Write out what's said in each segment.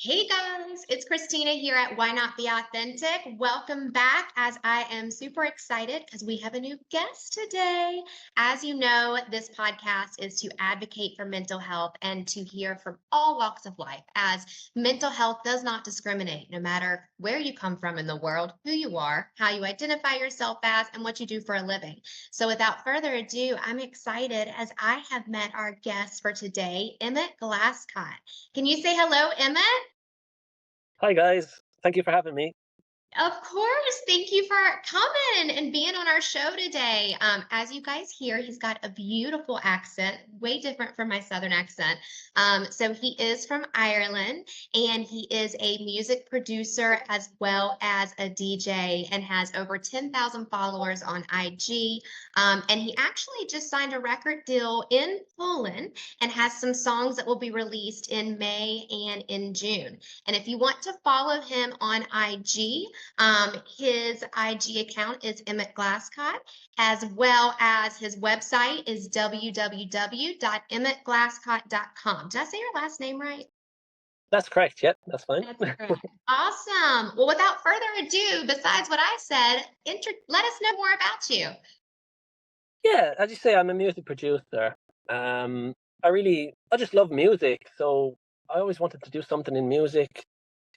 Hey guys, it's Christina here at Why Not Be Authentic. Welcome back as I am super excited because we have a new guest today. As you know, this podcast is to advocate for mental health and to hear from all walks of life, as mental health does not discriminate no matter where you come from in the world, who you are, how you identify yourself as, and what you do for a living. So without further ado, I'm excited as I have met our guest for today, Emmet Glasscott. Can you say hello, Emmet? Hi guys, thank you for having me. Of course. Thank you for coming and being on our show today. As you guys hear, he's got a beautiful accent, way different from my Southern accent. So he is from Ireland and he is a music producer as well as a DJ and has over 10,000 followers on IG. And he actually just signed a record deal in Poland and has some songs that will be released in May and in June. And if you want to follow him on IG, his IG account is Emmet Glasscott, as well as his website is www.emmetglasscott.com. Did I say your last name right? That's correct. Yep, that's fine. That's correct. Awesome. Well, without further ado, besides what I said, let us know more about you. Yeah, as you say, I'm a music producer. Um, I just love music, so I always wanted to do something in music.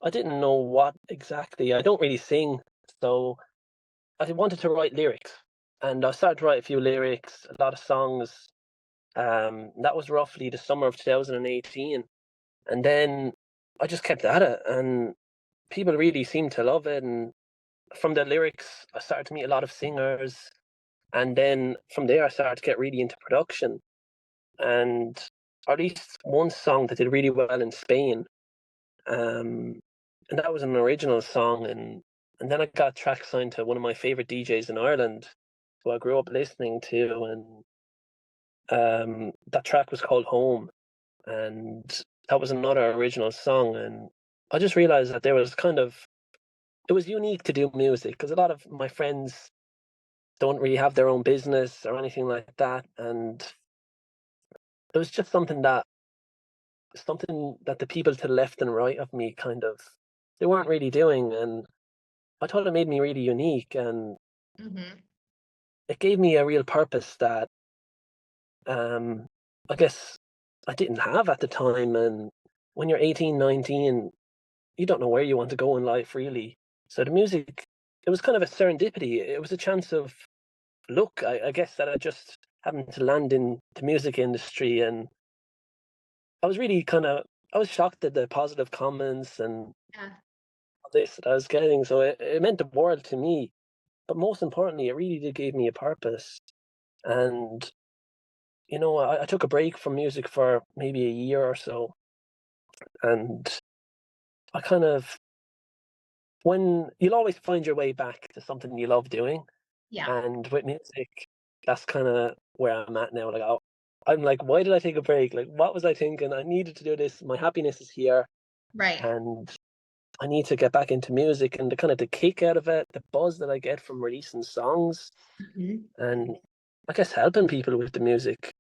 I didn't know what exactly. I don't really sing, so I wanted to write lyrics, and I started to write a few lyrics, a lot of songs. That was roughly the summer of 2018, and then I just kept at it, and people really seemed to love it. And from the lyrics, I started to meet a lot of singers, and then from there, I started to get really into production. And I released one song that did really well in Spain, um, and that was an original song. And then I got track signed to one of my favorite DJs in Ireland, who I grew up listening to, and that track was called Home, and that was another original song. And I just realized that it was unique to do music because a lot of my friends don't really have their own business or anything like that. And it was just something that the people to the left and right of me they weren't really doing. And I thought it made me really unique, and Hmm. it gave me a real purpose that um I guess I didn't have at the time. And when you're 18, 19, you don't know where you want to go in life really. So the music, it was kind of a serendipity. It was a chance of luck, I guess, that I just happened to land in the music industry. And I was really I was shocked at the positive comments and Yeah. all this that I was getting. So it meant the world to me. But most importantly, it really did give me a purpose. And, I took a break from music for maybe a year or so. And I kind of, when you'll always find your way back to something you love doing. Yeah. And with music, that's kind of where I'm at now. I'm like, why did I take a break? Like, what was I thinking? I needed to do this. My happiness is here, Right. and I need to get back into music. And the kick out of it, the buzz that I get from releasing songs, Mhm. and I guess helping people with the music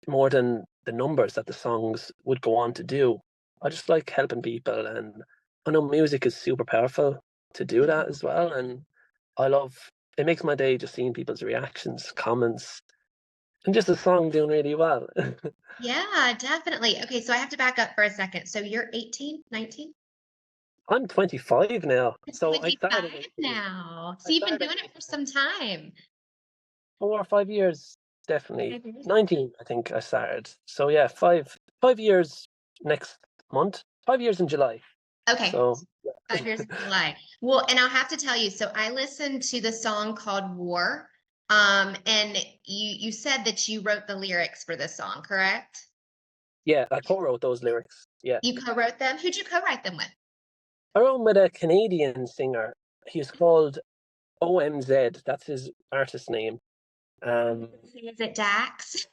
more than the numbers that the songs would go on to do. I just like helping people, and I know music is super powerful to do that as well. And I love it makes my day just seeing people's reactions, comments, and just the song doing really well. Yeah, definitely. Okay, so I have to back up for a second. So you're 18, 19? I'm 25 now, You're so 25 now. I So you've been started doing it for some time. 4 or 5 years, definitely. 5 years? 19, I think I started. So yeah, 5 years next month. 5 years in July. Okay, So 5 years in July. Well, and I'll have to tell you, so I listened to the song called War. And you said that you wrote the lyrics for this song, correct? yeah, I co-wrote those lyrics. Yeah, You co-wrote them? Who'd you co-write them with? I wrote 'em with a Canadian singer. He's called OMZ. That's his artist name. Um, Is it Dax?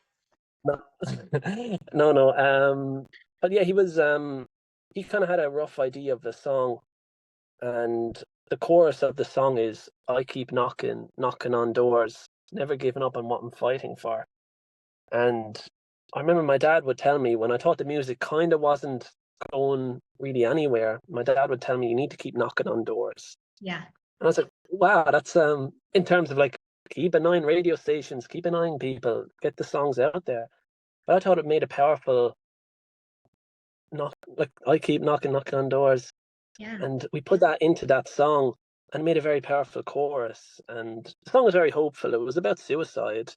no, no, no. But yeah, he kind of had a rough idea of the song, and the chorus of the song is, "I keep knocking, knocking on doors, never giving up on what I'm fighting for." And I remember my dad would tell me when I thought the music kind of wasn't going really anywhere, my dad would tell me, "You need to keep knocking on doors." Yeah. And I was like, "Wow, that's, in terms of, like, keep annoying radio stations, keep annoying people, get the songs out there." But I thought it made a powerful knock, like, "I keep knocking on doors," Yeah. and we put that into that song and made a very powerful chorus, and the song was very hopeful. It was about suicide.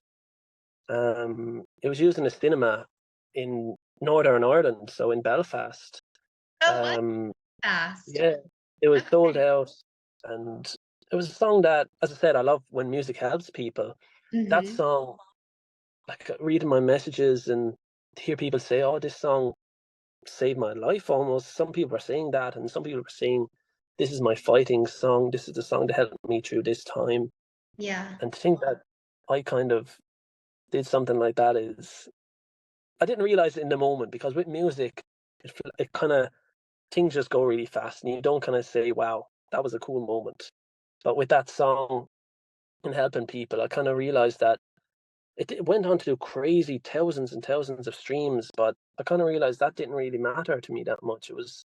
It was used in a cinema in Northern Ireland, so in Belfast. Oh, what? Um, Fast. yeah, it was sold Okay. out, and it was a song that, as I said, I love when music helps people. That Mhm. song, like, reading my messages and to hear people say, "Oh, this song saved my life," almost. Some people were saying that, and some people were saying, "This is my fighting song. This is the song that helped me through this time." Yeah. And to think that I kind of did something like that is, I didn't realize it in the moment, because with music, it kind of, things just go really fast, and you don't kind of say, "Wow, that was a cool moment." But with that song and helping people, I kind of realized that it went on to do crazy thousands and thousands of streams. But I kind of realized that didn't really matter to me that much. It was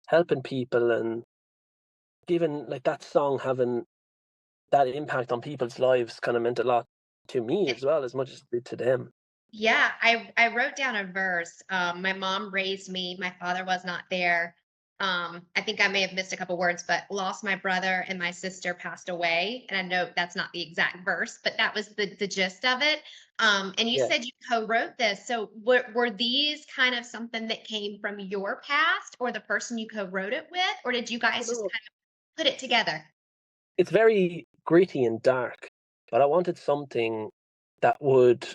helping people and giving, like, that song having that impact on people's lives kind of meant a lot to me as well, as much as it did to them. Yeah, I wrote down a verse. My mom raised me. My father was not there. I think I may have missed a couple words, but lost my brother and my sister passed away. And I know that's not the exact verse, but that was the gist of it. And you Yeah. said you co-wrote this. So were these kind of something that came from your past or the person you co-wrote it with, or did you Oh, guys just no. kind of put it together? It's very gritty and dark, but I wanted something that would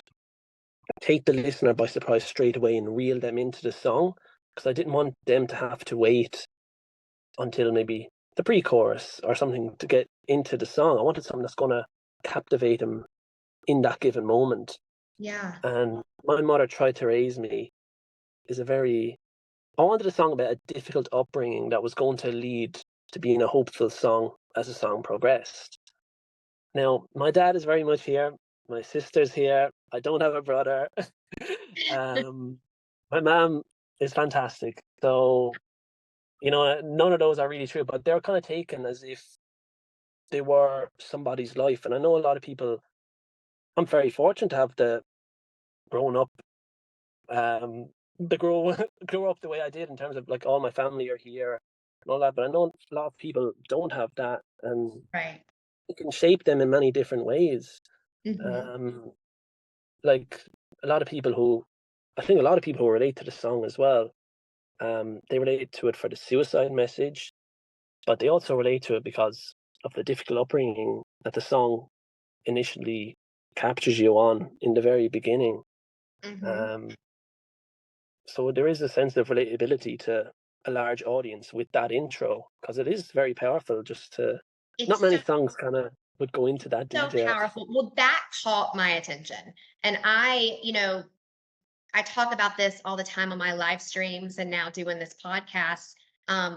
take the listener by surprise straight away and reel them into the song, because I didn't want them to have to wait until maybe the pre-chorus or something to get into the song. I wanted something that's gonna captivate them in that given moment. Yeah. And My Mother Tried to Raise Me is a very, I wanted a song about a difficult upbringing that was going to lead to being a hopeful song as the song progressed. Now, my dad is very much here. My sister's here. I don't have a brother. um, my mom is fantastic. So, none of those are really true, but they're kind of taken as if they were somebody's life. And I know a lot of people, I'm very fortunate to have the grown up, the grow, grow up the way I did, in terms of, like, all my family are here and all that. But I know a lot of people don't have that, and Right. it can shape them in many different ways. Hmm. Um, like, a lot of people who, I think a lot of people who relate to the song as well, they relate to it for the suicide message, but they also relate to it because of the difficult upbringing that the song initially captures you on in the very beginning. Hmm. Um, so there is a sense of relatability to a large audience with that intro, because it is very powerful. Just to, not It's many so songs kind of would go into that so detail. powerful. Well, that caught my attention. And I talk about this all the time on my live streams and now doing this podcast.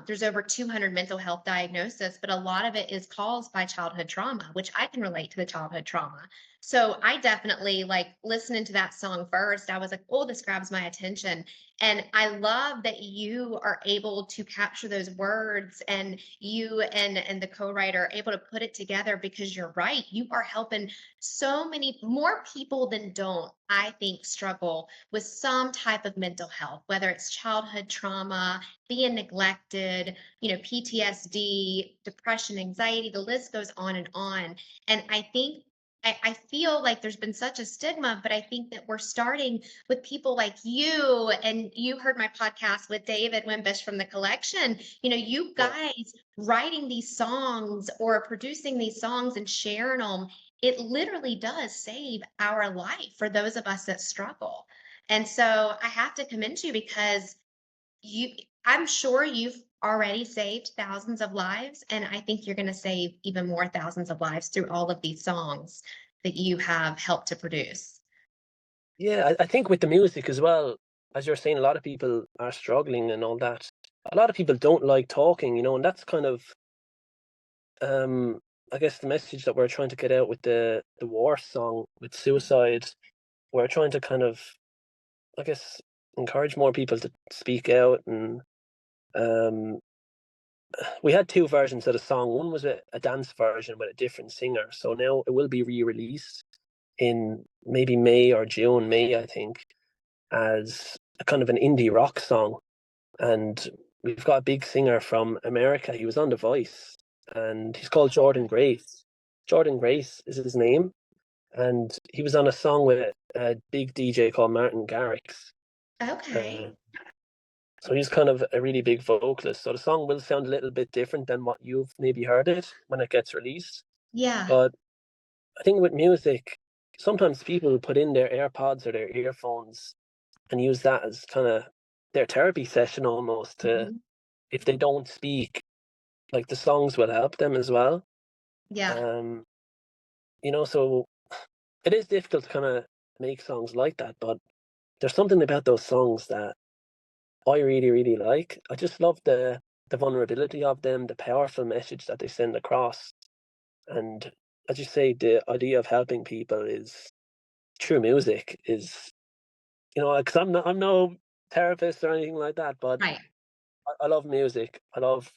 There's over 200 mental health diagnoses, but a lot of it is caused by childhood trauma, which I can relate to the childhood trauma. So I definitely like listening to that song first. I was like, oh, this grabs my attention. And I love that you are able to capture those words and you and the co-writer are able to put it together because you're right. You are helping so many more people than don't, I think, struggle with some type of mental health, whether it's childhood trauma, being neglected, PTSD, depression, anxiety, the list goes on and on. And I think I feel like there's been such a stigma, but I think that we're starting with people like you. And you heard my podcast with David Wimbish from the collection. You Yeah. guys writing these songs or producing these songs and sharing them, it literally does save our life for those of us that struggle. And so I have to commend you because you I'm sure you've already saved thousands of lives, and I think you're going to save even more thousands of lives through all of these songs that you have helped to produce. Yeah, I think with the music as well, as you're saying, a lot of people are struggling and all that. A lot of people don't like talking, and that's kind of, um, I guess, the message that we're trying to get out with the war song, with suicide. We're trying to kind of, I guess, encourage more people to speak out and Um, we had two versions of the song. One was a dance version with a different singer. So now it will be re-released in maybe May or June, May, I think, as a kind of an indie rock song. And we've got a big singer from America. He was on The Voice, and he's called Jordan Grace. Jordan Grace is his name, and he was on a song with a big DJ called Martin Garrix. Okay. Uh, so he's kind of a really big vocalist. So the song will sound a little bit different than what you've maybe heard it when it gets released. Yeah. But I think with music, sometimes people put in their AirPods or their earphones and use that as kind of their therapy session almost to, Mhm. if they don't speak, like the songs will help them as well. Yeah. Um, so it is difficult to kind of make songs like that, but there's something about those songs that I really, really like. I just love the vulnerability of them, the powerful message that they send across. And as you say, the idea of helping people is true music is, because I'm no therapist or anything like that, but Right. I love music. I love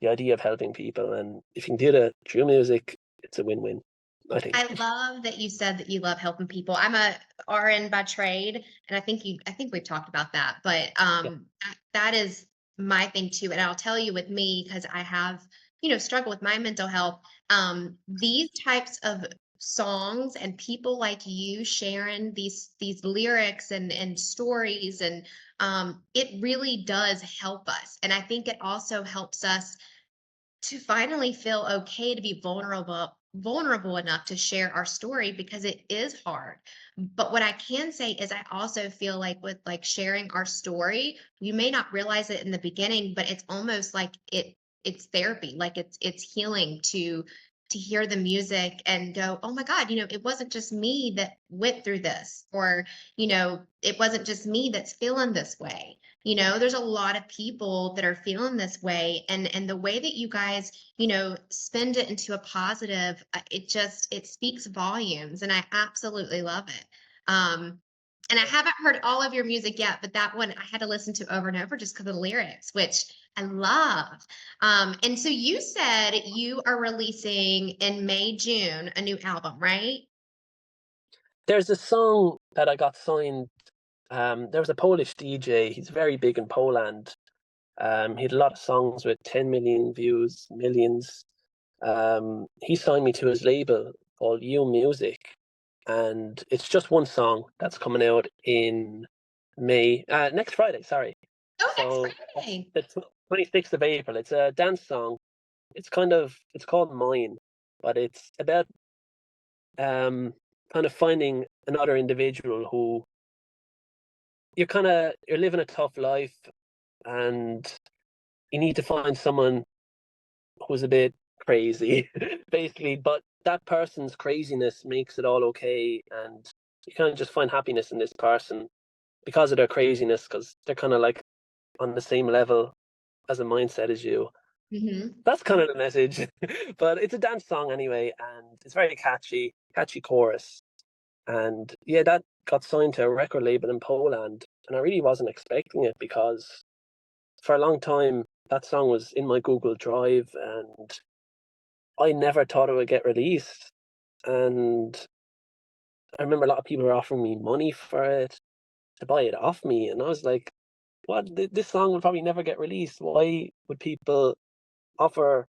the idea of helping people, and if you can do that through music, it's a win-win, I think. I love that you said that you love helping people. I'm a RN by trade, and I think we've talked about that, but Yeah. that is my thing too. And I'll tell you with me, because I have, struggled with my mental health. These types of songs and people like you sharing these lyrics and stories, and it really does help us. And I think it also helps us to finally feel okay to be vulnerable enough to share our story, because it is hard. But what I can say is I also feel like with like sharing our story, you may not realize it in the beginning, but it's almost like it's therapy. Like it's healing to hear the music and go, oh my God, it wasn't just me that went through this, or it wasn't just me that's feeling this way. There's a lot of people that are feeling this way, and the way that you guys, spend it into a positive, it speaks volumes, and I absolutely love it. And I haven't heard all of your music yet, but that one I had to listen to over and over just because of the lyrics, which I love. And so you said you are releasing in May, June, a new album, right? There's a song that I got signed. There was a Polish DJ. He's very big in Poland. He had a lot of songs with 10 million views, millions. He signed me to his label called You Music, and it's just one song that's coming out in May, next Friday. Sorry, Oh, next so that's Friday. the 26th of April. It's a dance song. It's called Mine, but it's about um kind of finding another individual who you're living a tough life, and you need to find someone who's a bit crazy, basically. But that person's craziness makes it all okay, and you kind of just find happiness in this person because of their craziness, because they're kind of like on the same level as a mindset as you. Hmm. That's kind of the message. But it's a dance song anyway, and it's very catchy chorus. And yeah, that got signed to a record label in Poland, and I really wasn't expecting it because for a long time that song was in my Google Drive, and I never thought it would get released. And I remember a lot of people were offering me money for it to buy it off me, and I was like, "What? This song will probably never get released. Why would people offer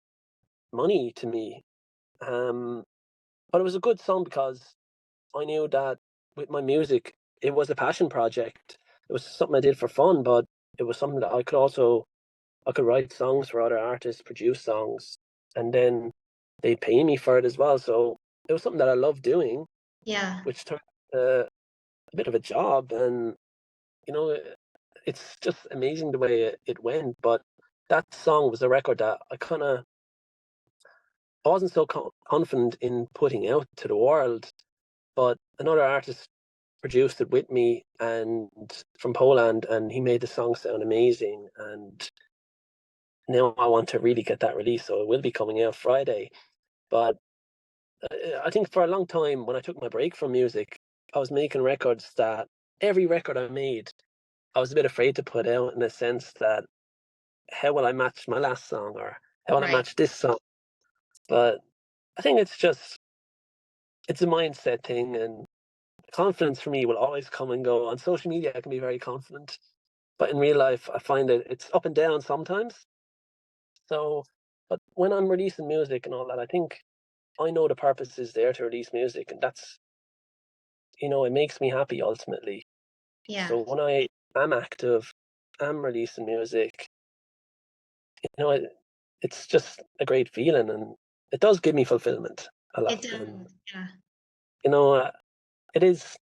money to me?" Um, but it was a good song because I knew that with my music, it was a passion project. It was something I did for fun, but it was something that I could write songs for other artists, produce songs, and then they pay me for it as well. So it was something that I loved doing, Yeah. which turned uh, a bit of a job. And you know, it's just amazing the way it went. But that song was a record that I wasn't so confident in putting out to the world, but another artist produced it with me and from Poland, and he made the song sound amazing. And now I want to really get that release, so it will be coming out Friday. But I think for a long time, when I took my break from music, I was making records that every record I made, I was a bit afraid to put out in a sense that how will I match my last song or how will I Right. match this song? But I think it's a mindset thing, and confidence for me will always come and go. On social media, I can be very confident, but in real life, I find that it's up and down sometimes. So, but when I'm releasing music and all that, I think I know the purpose is there to release music, and that's, it makes me happy ultimately. Yeah. So when I am active, am releasing music, you know, it, it's just a great feeling, and it does give me fulfillment a It lot. And does. Yeah. you know, uh, it is,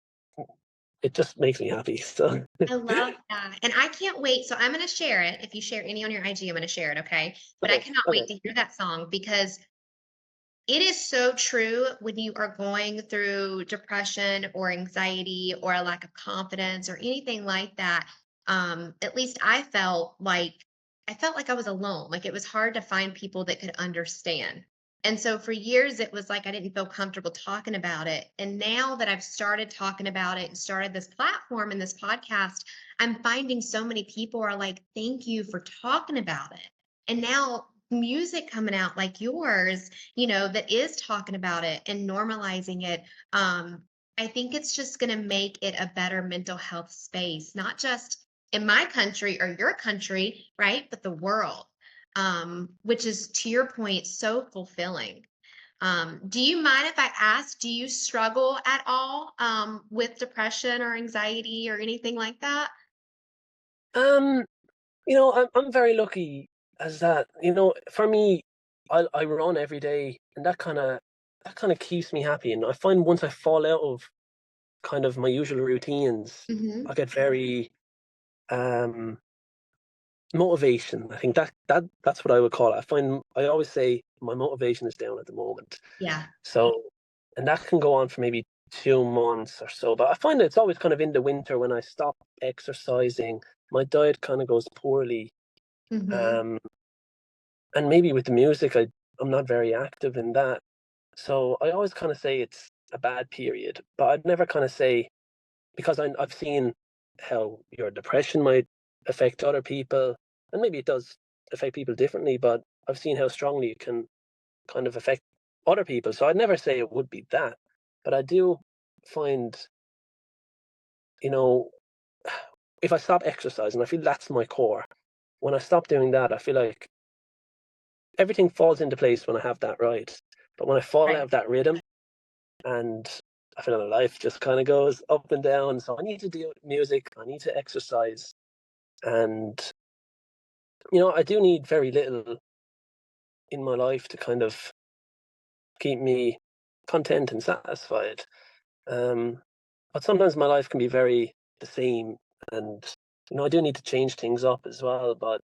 it just makes me happy. So I love that, and I can't wait, so I'm gonna share it. If you share any on your IG, I'm gonna share it, okay? But I okay, cannot okay, wait to hear that song because it is so true when you are going through depression or anxiety or a lack of confidence or anything like that. At least I felt like I was alone. Like it was hard to find people that could understand. And so for years it was like I didn't feel comfortable talking about it. And now that I've started talking about it and started this platform and this podcast, I'm finding so many people are like, thank you for talking about it. And now music coming out like yours, that is talking about it and normalizing it. I think it's just going to make it a better mental health space, not just in my country or your country, right? But the world, which is, to your point, so fulfilling. Do you mind if I ask, do you struggle at all with depression or anxiety or anything like that? um, I'm very lucky as that. For me, I run every day, and that kind of keeps me happy. And I find once I fall out of kind of my usual routines, Hmm. I get very um motivation. I think that's what I would call it. I always say my motivation is down at the moment. Yeah. So, and that can go on for maybe 2 months or so. But I find that it's always kind of in the winter when I stop exercising, my diet kind of goes poorly. Hmm. Um, and maybe with the music, I'm not very active in that. So I always kind of say it's a bad period, but I'd never kind of say, because I've seen how your depression might affect other people, and maybe it does affect people differently, but I've seen how strongly it can kind of affect other people. So I'd never say it would be that, but I do find, you know, if I stop exercising, I feel that's my core. When I stop doing that, I feel like everything falls into place when I have that right. But when I fall out Right. of that rhythm, and I feel like life just kind of goes up and down. So I need to do music, I need to exercise, and I do need very little in my life to kind of keep me content and satisfied. Um, but sometimes my life can be very the same, and I do need to change things up as well. But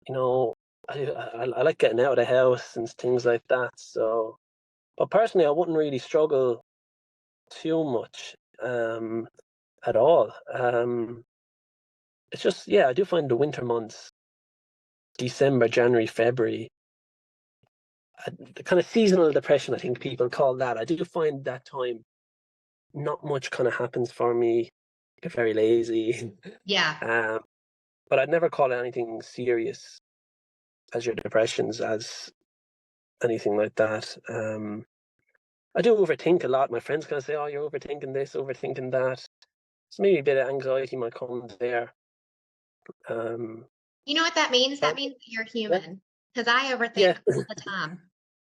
you know, I like getting out of the house and things like that. So, but personally, I wouldn't really struggle too much at all. It's just, yeah, I do find the winter months, December, January, February, the kind of seasonal depression, I think people call that. I do find that time not much kind of happens for me. Get very lazy. Yeah. um, but I'd never call it anything serious as your depressions, as anything like that. I do overthink a lot. My friends kind of say, "Oh, you're overthinking this, overthinking that." So maybe a bit of anxiety might come there. Um, You know what that means? That but means that you're yeah, human. Because I overthink yeah, all the time,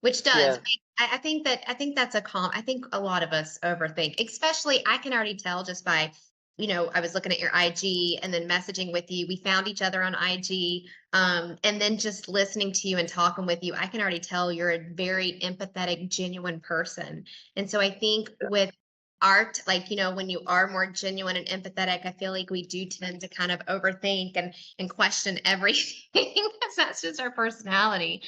which does yeah, make I think that's I think a lot of us overthink, especially I can already tell just by, I was looking at your IG and then messaging with you. We found each other on IG. And then just listening to you and talking with you, I can already tell you're a very empathetic, genuine person. And so I think with art, like, when you are more genuine and empathetic, I feel like we do tend to kind of overthink and question everything because that's just our personality.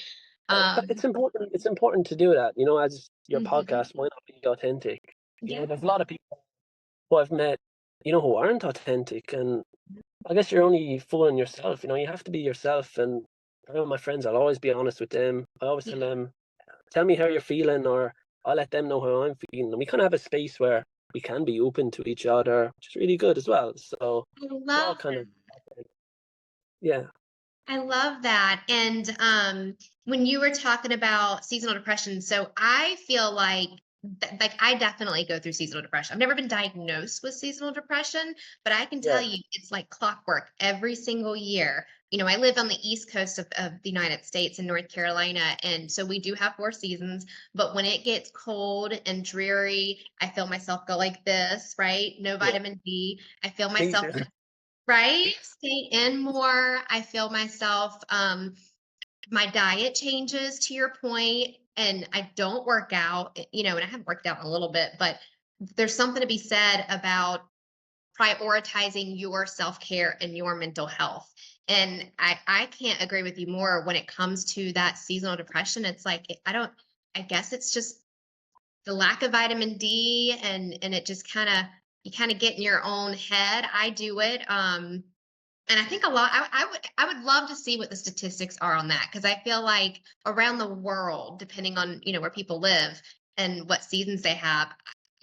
But Um, it's important. It's important to do that. As your mhm. podcast might not be authentic. Yeah. There's a lot of people who I've met, who aren't authentic, and I guess you're only fooling yourself. You have to be yourself. And my friends, I'll always be honest with them. I always tell Yeah. them, tell me how you're feeling, or I'll let them know how I'm feeling. And we kind of have a space where we can be open to each other, which is really good as well. So I we're all love kind that. of, yeah. I love that. And when you were talking about seasonal depression, so I feel like like I definitely go through seasonal depression. I've never been diagnosed with seasonal depression, but I can tell Yeah, you it's like clockwork every single year. I live on the East Coast of the United States in North Carolina, and so we do have 4 seasons. But when it gets cold and dreary, I feel myself go like this, right? No yeah, vitamin D. I feel me myself too. right? Stay in more. I feel myself, my diet changes to your point, and I don't work out, and I haven't worked out in a little bit, but there's something to be said about prioritizing your self-care and your mental health. And I can't agree with you more when it comes to that seasonal depression. It's like I guess it's just the lack of vitamin D and it just kind of you kind of get in your own head. I do it. And I think a lot I would love to see what the statistics are on that because I feel like around the world, depending on, where people live and what seasons they have,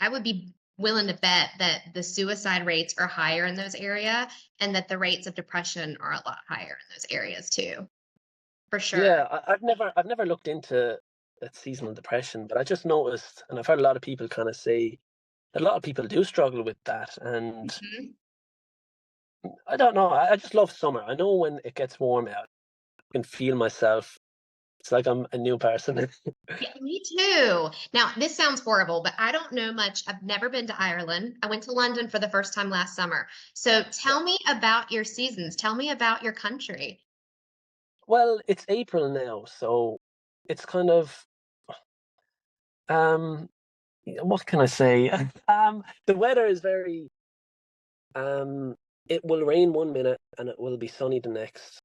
I would be willing to bet that the suicide rates are higher in those area and that the rates of depression are a lot higher in those areas too, for sure. Yeah, I've never looked into that seasonal depression, but I just noticed, and I've heard a lot of people kind of say that a lot of people do struggle with that, and Mhm. I don't know. I just love summer. I know when it gets warm out, I can feel myself. It's like I'm a new person. Yeah, me too. Now, this sounds horrible, but I don't know much. I've never been to Ireland. I went to London for the first time last summer. So Yeah. tell me about your seasons. Tell me about your country. Well, it's April now, so it's kind of um what can I say? The weather is very it will rain one minute and it will be sunny the next.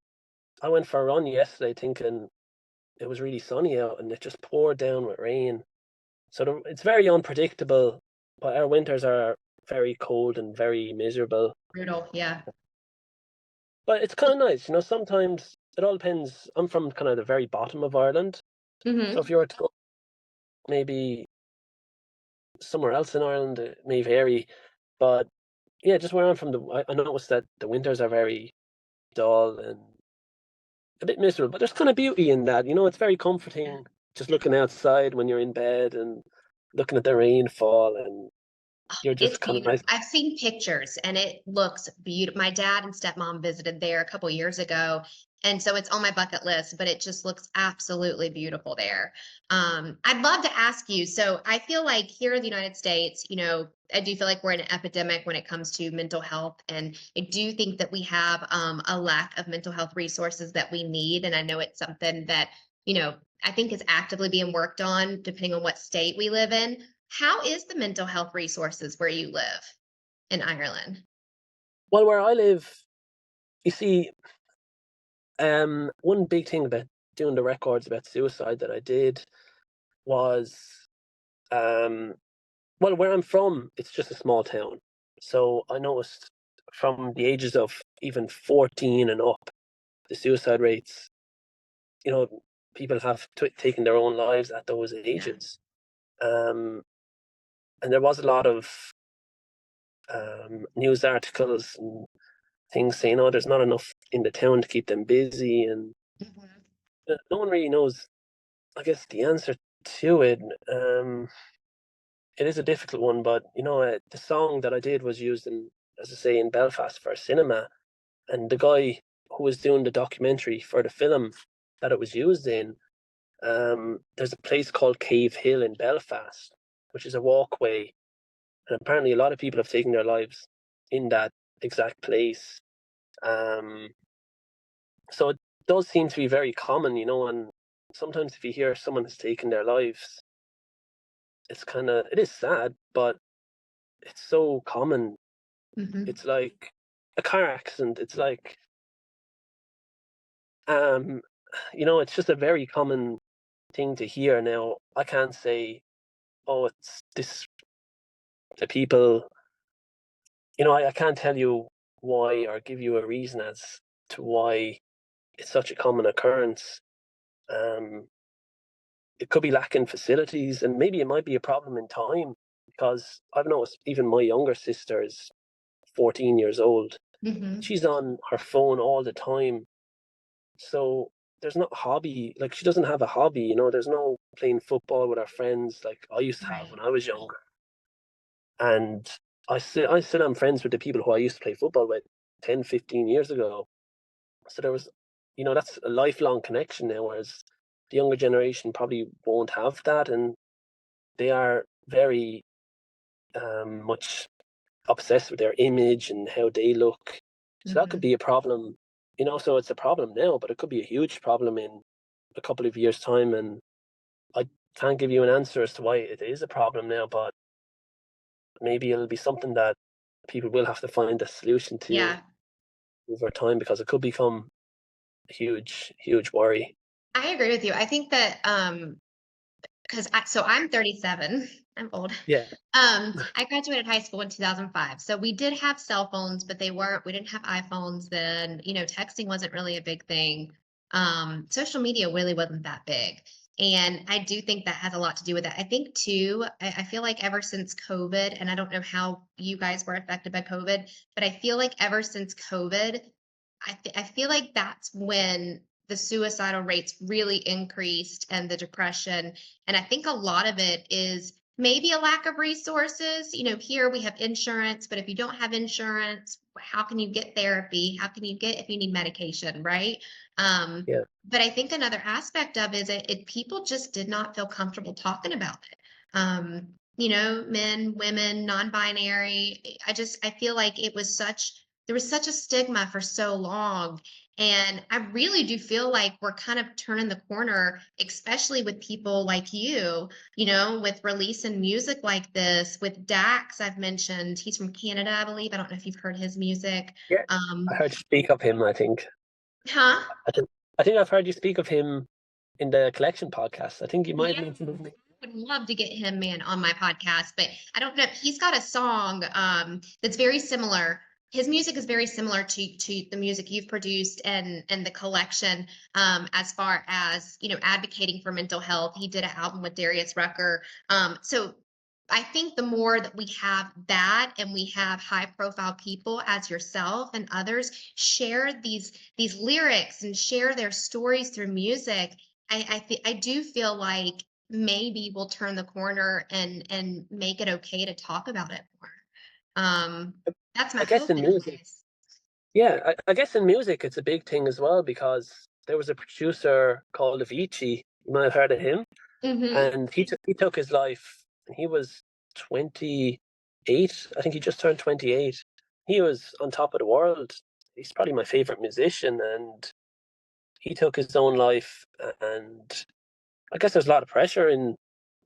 I went for a run yesterday thinking it was really sunny out and it just poured down with rain. So it's very unpredictable, but our winters are very cold and very miserable. Brutal. Yeah. But it's kind of nice, sometimes it all depends. I'm from kind of the very bottom of Ireland. So if Hmm. you were to go maybe somewhere else in Ireland, it may vary. But yeah, just where I'm from, I noticed that the winters are very dull and a bit miserable, but there's kind of beauty in that. It's very comforting just looking outside when you're in bed and looking at the rainfall, and you're It's just kind of beautiful. nice. I've seen pictures and it looks beautiful. My dad and stepmom visited there a couple years ago. And so it's on my bucket list, but it just looks absolutely beautiful there. I'd love to ask you. So I feel like here in the United States, I do feel like we're in an epidemic when it comes to mental health. And I do think that we have a lack of mental health resources that we need. And I know it's something that, I think is actively being worked on depending on what state we live in. How is the mental health resources where you live in Ireland? Well, where I live, you see, one big thing about doing the records about suicide that I did was, um, well, where I'm from, it's just a small town. So I noticed from the ages of even 14 and up, the suicide rates, you know, people have taken their own lives at those Yeah. ages. Um, and there was a lot of news articles and things saying, "Oh, there's not enough in the town to keep them busy," and Mhm. no one really knows, I guess, the answer to it. It is a difficult one, but the song that I did was used in, as I say, in Belfast for a cinema, and the guy who was doing the documentary for the film that it was used in, there's a place called Cave Hill in Belfast, which is a walkway, and apparently a lot of people have taken their lives in that exact place. Um, so it does seem to be very common, and sometimes if you hear someone has taken their lives, it is sad, but it's so common. Mhm. It's like a car accident. It's like, um, it's just a very common thing to hear now. I can't say, oh, it's this to people. I can't tell you why or give you a reason as to why it's such a common occurrence. Um, it could be lacking facilities, and maybe it might be a problem in time because I've noticed even my younger sister is 14 years old. Mhm. She's on her phone all the time, So there's not a hobby, like she doesn't have a hobby, there's no playing football with our friends like I used to have when Right. I was younger. And I still am friends with the people who I used to play football with 10, 15 years ago. So there was, that's a lifelong connection now, whereas the younger generation probably won't have that, and they are very much obsessed with their image and how they look. So that could Hmm. be a problem, so it's a problem now, but it could be a huge problem in a couple of years' time. And I can't give you an answer as to why it is a problem now, but maybe it'll be something that people will have to find a solution to Yeah, over time, because it could become a huge, huge worry. I agree with you. I think that because I'm 37. I'm old. Yeah, I graduated high school in 2005. So we did have cell phones, but we didn't have iPhones then. Texting wasn't really a big thing. Social media really wasn't that big. And I do think that has a lot to do with it. I think too, I feel like ever since COVID, and I don't know how you guys were affected by COVID, but I feel like ever since COVID, I feel like that's when the suicidal rates really increased and the depression. And I think a lot of it is maybe a lack of resources. Here we have insurance, but if you don't have insurance, how can you get therapy? How can you get if you need medication, right? Um, yeah, but I think another aspect of it people just did not feel comfortable talking about it. Men, women, non-binary. I feel like there was such a stigma for so long. And I really do feel like we're kind of turning the corner, especially with people like with releasing music like this, with Dax, I've mentioned. He's from Canada, I believe. I don't know if you've heard his music. yeah. I Um, heard you speak of him. huh? I think I think I've heard you speak of him in the collection podcast. I think you might have Yeah. mentioned his name. Would love to get him man on my podcast, but I don't know. He's got a song that's very similar. His music is very similar to the music you've produced and the collection, as far as advocating for mental health. He did an album with Darius Rucker. So I think the more that we have that and we have high profile people as yourself and others share these lyrics and share their stories through music, I do feel like maybe we'll turn the corner and make it okay to talk about it more. That's my I guess hope in music, anyways. yeah, I guess in music it's a big thing as well, because there was a producer called Avicii. You might have heard of him, Mhm. and he took his life. And he was 28. I think he just turned 28. He was on top of the world. He's probably my favorite musician, and he took his own life. And I guess there's a lot of pressure in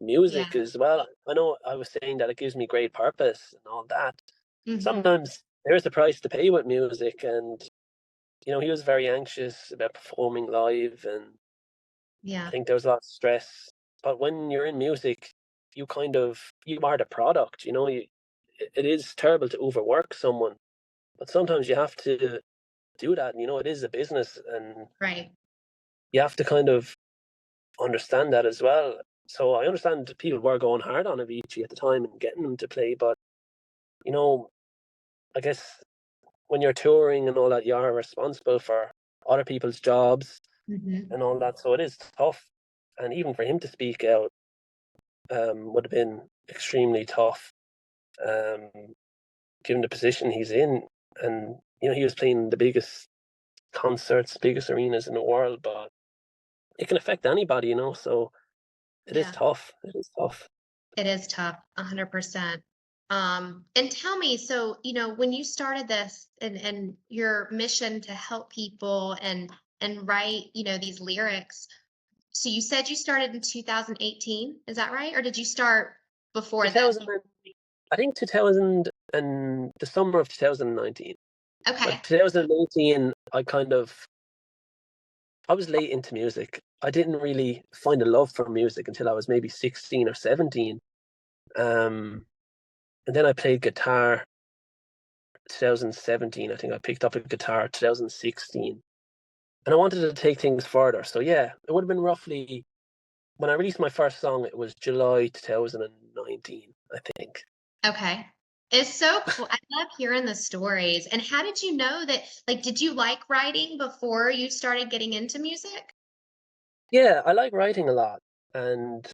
Yeah. music as well. I know I was saying that it gives me great purpose and all that. Mhm. Sometimes there is a price to pay with music, and he was very anxious about performing live, and I Yeah. think there was a lot of stress. But when you're in music, you are the product. It is terrible to overwork someone, but sometimes you have to do that. It is a business, and Right. you have to kind of understand that as well. So I understand that people were going hard on Avicii at the time and getting him to play, but you know, I guess when you're touring and all that, you are responsible for other people's jobs Mhm. and all that. So it is tough, and even for him to speak out would have been extremely tough, um, given the position he's in. And he was playing the biggest concerts, biggest arenas in the world, but it can affect anybody, So it is Yeah. tough. It is tough. It is tough, 100%. And tell me, so, when you started this and your mission to help people and write, these lyrics, so you said you started in 2018, is that right? Or did you start before then? 2000, I think 2000 and the summer of 2019. Okay. But 2018, I was late into music. I didn't really find a love for music until I was maybe 16 or 17. Um, and then I played guitar 2017. I think I picked up a guitar 2016. And I wanted to take things further. So yeah, it would have been roughly when I released my first song, it was July 2019, I think. Okay. It's so cool. I love hearing the stories. And how did you know that, like, did you like writing before you started getting into music? Yeah, I like writing a lot. And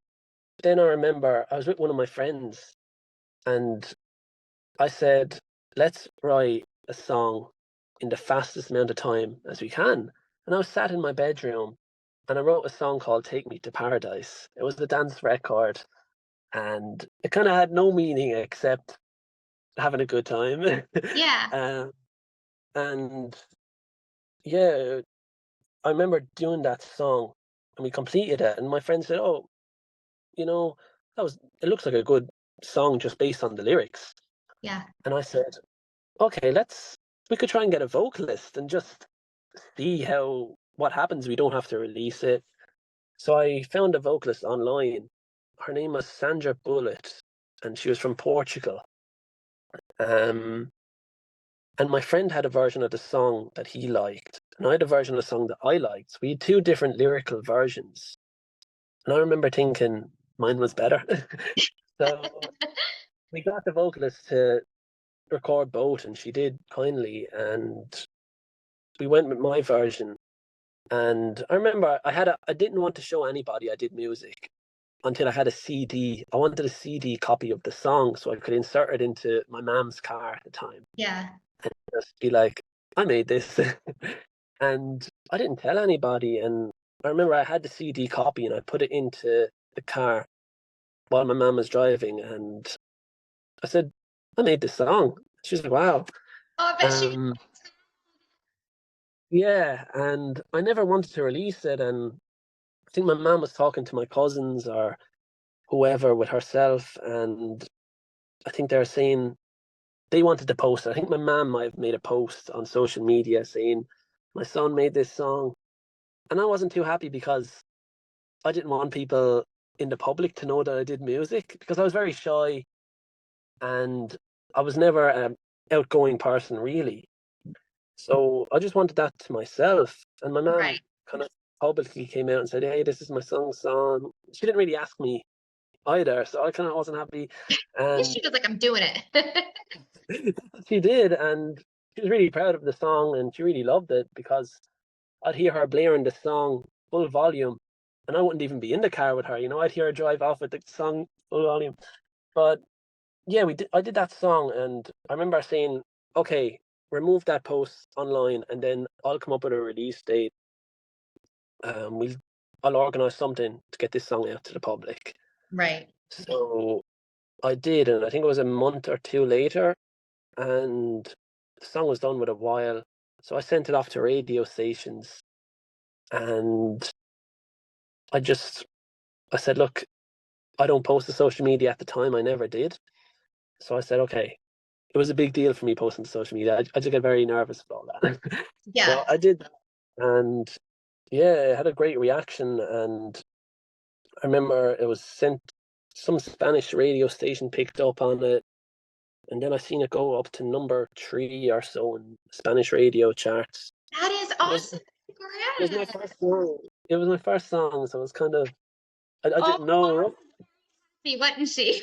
then I remember I was with one of my friends and I said, let's write a song in the fastest amount of time as we can. And I was sat in my bedroom and I wrote a song called Take Me to Paradise. It was a dance record and it kind of had no meaning except having a good time. Yeah. um, and yeah, I remember doing that song and we completed it. And my friend said, oh, you know, it looks like a good song just based on the lyrics. Yeah. And I said, okay, we could try and get a vocalist and just see what happens. We don't have to release it. So I found a vocalist online. Her name was Sandra Bullet, and she was from Portugal. Um, and my friend had a version of the song that he liked, and I had a version of the song that I liked. So we had two different lyrical versions. And I remember thinking mine was better. So we got the vocalist to record both, and she did kindly. And we went with my version. And I remember I didn't want to show anybody I did music until I had a CD. I wanted a CD copy of the song so I could insert it into my mom's car at the time. Yeah. Just be like, I made this. And I didn't tell anybody. And I remember I had the CD copy and I put it into the car while my mom was driving. And I said, I made this song. She was like, wow. Oh, I bet she Um, yeah. And I never wanted to release it. And I think my mom was talking to my cousins or whoever with herself. And I think they were saying they wanted to post it. I think my mom might have made a post on social media saying, my son made this song. And I wasn't too happy because I didn't want people in the public to know that I did music because I was very shy and I was never an outgoing person really. So I just wanted that to myself. And my mom right. kind of publicly came out and said, hey, this is my son's song. She didn't really ask me either. So I kind of wasn't happy. Yeah, And she was like, I'm doing it. she did. And she was really proud of the song and she really loved it because I'd hear her blaring the song full volume and I wouldn't even be in the car with her. I'd hear her drive off with the song full volume. But yeah, I did that song and I remember saying, okay, remove that post online and then I'll come up with a release date. We'll I'll organise something to get this song out to the public. Right. So I did, and I think it was a month or two later, and the song was done with a while. So I sent it off to radio stations, and I just I said, look, I don't post to social media at the time. I never did. So I said, okay. It was a big deal for me posting to social media. I just get very nervous about that. Yeah. So I did that, and yeah, it had a great reaction. And I remember it was sent. Some Spanish radio station picked up on it, and then I seen it go up to number 3 or so in Spanish radio charts. That is It was awesome. it was my Congrats. first song. It was my first song, so it was kind of I Oh, didn't know. wasn't she?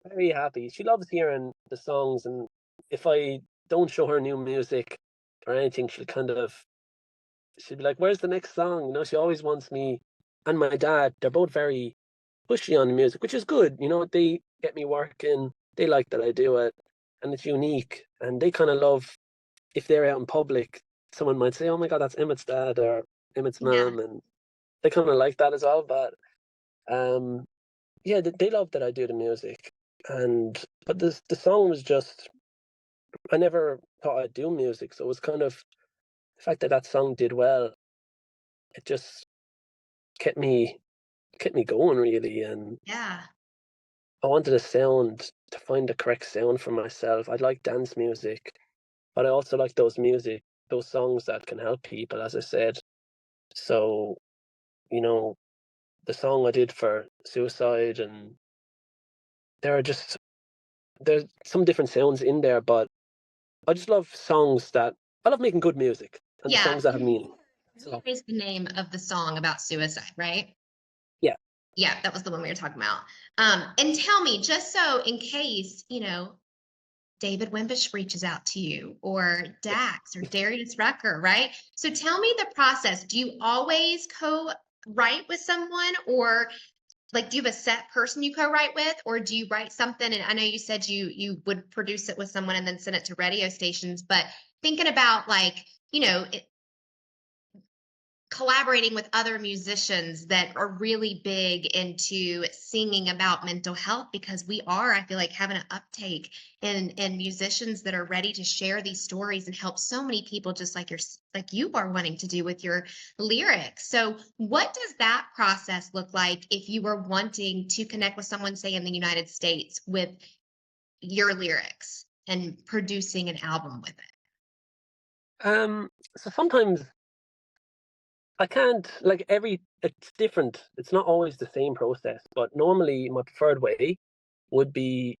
Very happy. She loves hearing the songs, and if I don't show her new music or anything, she'd be like, "Where's the next song?" She always wants me and my dad. They're both very pushy on the music, which is good. They get me working. They like that I do it, and it's unique. And they kind of love if they're out in public. Someone might say, "Oh my God, that's Emmet's dad or Emmet's Yeah. mom," and they kind of like that as well. But um, yeah, they love that I do the music. But the song was just I never thought I'd do music, so it was kind of the fact that that song did well. It just kept me kept me going really, and Yeah. I wanted a sound to find the correct sound for myself. I like dance music, but I also like those songs that can help people, as I said. So, you know, the song I did for suicide, and there are just there's some different sounds in there, but I just love songs that I love making good music and the Yeah. songs that have meaning. War So is the name of the song about suicide, right? yeah, Yeah, that was the one we were talking about. And tell me, just so in case, David Wimbish reaches out to you, or Dax, or Darius Rucker, right? So tell me the process. Do you always co-write with someone, or like, do you have a set person you co-write with, or do you write something? And I know you said you would produce it with someone and then send it to radio stations, but thinking about, like, collaborating with other musicians that are really big into singing about mental health, because I feel like, having an uptake in musicians that are ready to share these stories and help so many people, just like you are wanting to do with your lyrics. So what does that process look like if you were wanting to connect with someone, say, in the United States, with your lyrics and producing an album with it? So sometimes I can't, like, it's different. It's not always the same process, but normally my preferred way would be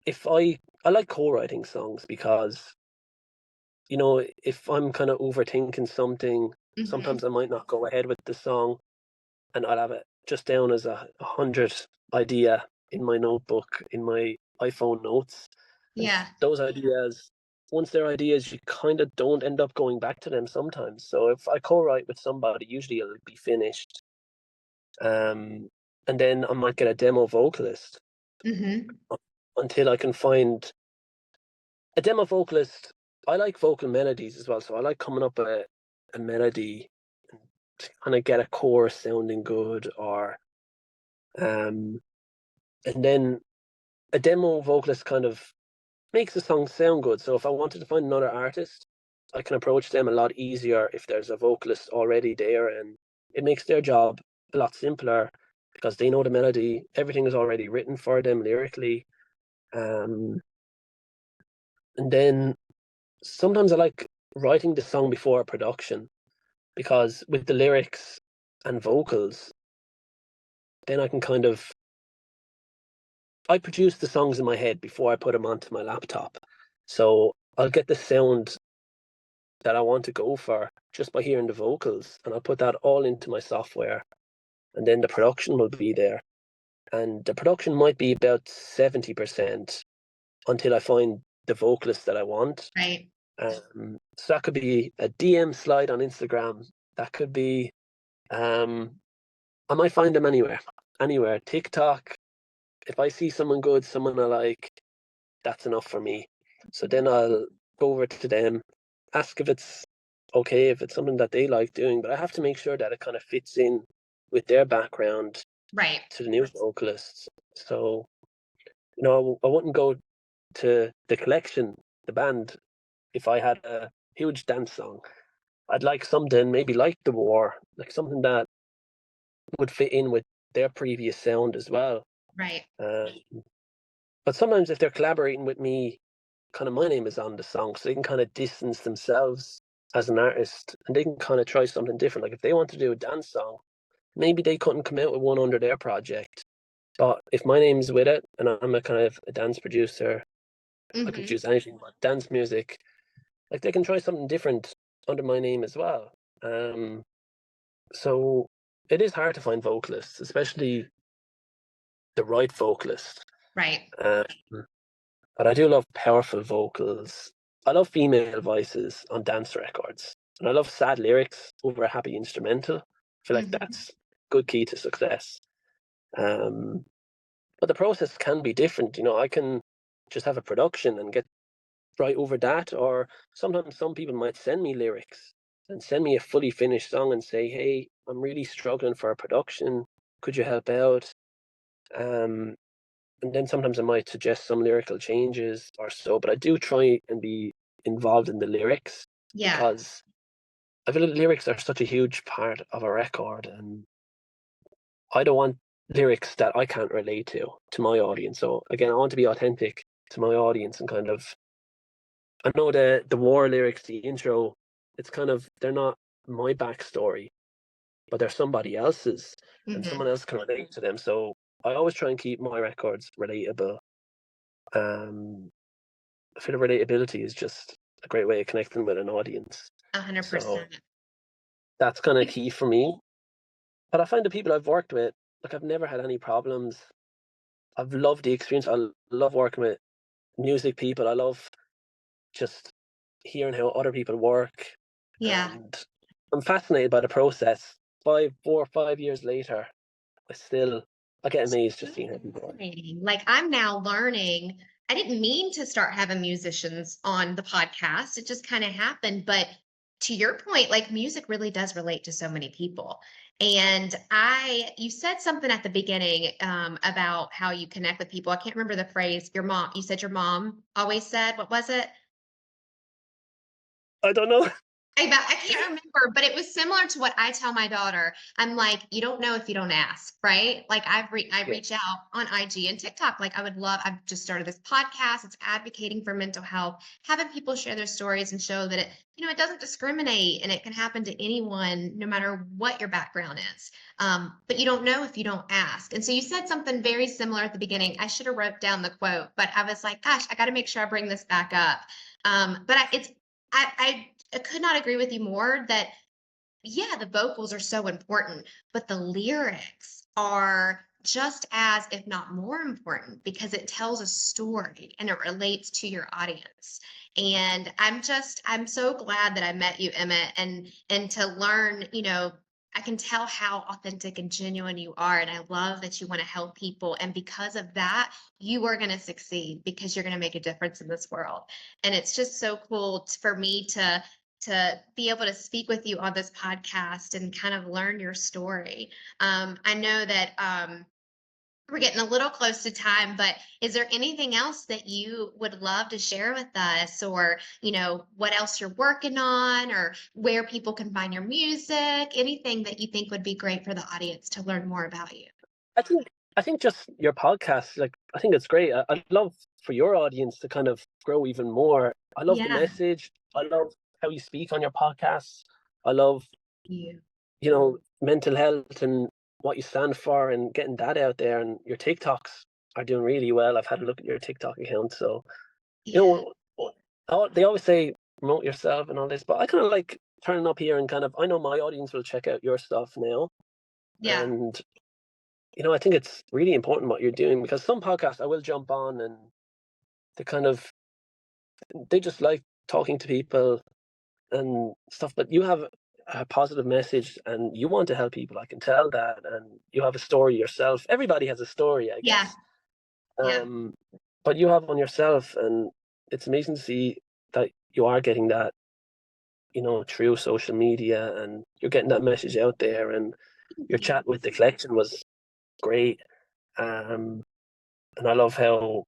if I like co-writing songs because, if I'm kind of overthinking something, Hmm. sometimes I might not go ahead with the song and I'll have it just down as a hundred idea in my notebook, in my iPhone notes. And Yeah. those ideas, once they're ideas, you kind of don't end up going back to them sometimes. So if I co-write with somebody, usually it'll be finished. Um, and then I might get a demo vocalist Hmm. until I can find a demo vocalist. I like vocal melodies as well, so I like coming up with a melody and to kind of get a chorus sounding good, or um, and then a demo vocalist kind of makes the song sound good. So if I wanted to find another artist, I can approach them a lot easier if there's a vocalist already there, and it makes their job a lot simpler because they know the melody, everything is already written for them lyrically. Um, and then sometimes I like writing the song before a production because with the lyrics and vocals, then I can I produce the songs in my head before I put them onto my laptop. So I'll get the sound that I want to go for just by hearing the vocals, and I'll put that all into my software, and then the production will be there. And the production might be about 70% until I find the vocalist that I want. Right. So that could be a DM slide on Instagram. That could be, um, I might find them anywhere. TikTok. If I see someone good, someone I like, that's enough for me. So then I'll go over to them, ask if it's okay, if it's something that they like doing, but I have to make sure that it kind of fits in with their background Right. to the new vocalists. So, I wouldn't go to the collection, the band, if I had a huge dance song. I'd like something maybe like The War, like something that would fit in with their previous sound as well. Right. Um, but sometimes if they're collaborating with me, kind of my name is on the song, so they can kind of distance themselves as an artist and they can kind of try something different. Like if they want to do a dance song, maybe they couldn't come out with one under their project. But if my name's with it and I'm a kind of a dance producer, I could Hmm. choose anything but dance music. Like they can try something different under my name as well. Um, so it is hard to find vocalists, especially the right vocalist. Right. Um, but I do love powerful vocals. I love female voices on dance records. And I love sad lyrics over a happy instrumental. I feel like Hmm. that's good key to success. Um, but the process can be different. I can just have a production and get right over that. Or sometimes some people might send me lyrics and send me a fully finished song and say, hey, I'm really struggling for a production. Could you help out? Um, and then sometimes I might suggest some lyrical changes or so, but I do try and be involved in the lyrics Yeah. because I feel like lyrics are such a huge part of a record, and I don't want lyrics that I can't relate to my audience. So again, I want to be authentic to my audience and kind of I know the war lyrics, the intro, it's kind of they're not my backstory, but they're somebody else's, and Hmm. someone else can relate to them. So I always try and keep my records relatable. Um, I feel relatability is just a great way of connecting with an audience. A hundred So percent. that's kind of key for me. but I find the people I've worked with, like I've never had any problems. I've loved the experience. love working with music people. I love just hearing how other people work, Yeah. and I'm fascinated by the process. 4 or 5 years later, I get amazed just seeing how people work. Fascinating. Like I'm now learning. I didn't mean to start having musicians on the podcast. It just kind of happened. But to your point, like music really does relate to so many people. And you said something at the beginning about how you connect with people. I can't remember the phrase. Your mom, you said your mom always said, what was it? I don't know. I can't remember, but it was similar to what I tell my daughter. I'm like, "You don't know if you don't ask," right? Like, I Yeah, reach out on IG and TikTok, like, I've just started this podcast, it's advocating for mental health, having people share their stories and show that it doesn't discriminate and it can happen to anyone no matter what your background is. But you don't know if you don't ask. And so you said something very similar at the beginning. I should have wrote down the quote, but I was like, "Gosh, I gotta make sure I bring this back up." But I could not agree with you more that yeah, the vocals are so important, but the lyrics are just as, if not more important, because it tells a story and it relates to your audience. And I'm so glad that I met you, Emmett, and to learn, I can tell how authentic and genuine you are. And I love that you want to help people. And because of that, you are going to succeed because you're going to make a difference in this world. And it's just so cool for me to be able to speak with you on this podcast and kind of learn your story. I know that we're getting a little close to time, but is there anything else that you would love to share with us, or what else you're working on, or where people can find your music? Anything that you think would be great for the audience to learn more about you? I think I think just your podcast, like I think it's great. I'd love for your audience to kind of grow even more. I love the Yeah, message. I love how you speak on your podcasts. I love, you. mental health and what you stand for and getting that out there. And your TikToks are doing really well. I've had a look at your TikTok account. So, you Yeah, know, they always say promote yourself and all this, but I kind of like turning up here and kind of, I know my audience will check out your stuff now. yeah, And, I think it's really important what you're doing because some podcasts I will jump on and they kind of, they just like talking to people and stuff, but you have a positive message and you want to help people. I can tell that, and you have a story yourself. Everybody has a story, I yeah, guess. yeah. Um, but you have one yourself, and it's amazing to see that you are getting that, through social media, and you're getting that message out there. And Thank your you. chat with the collection was great. Um, and I love how,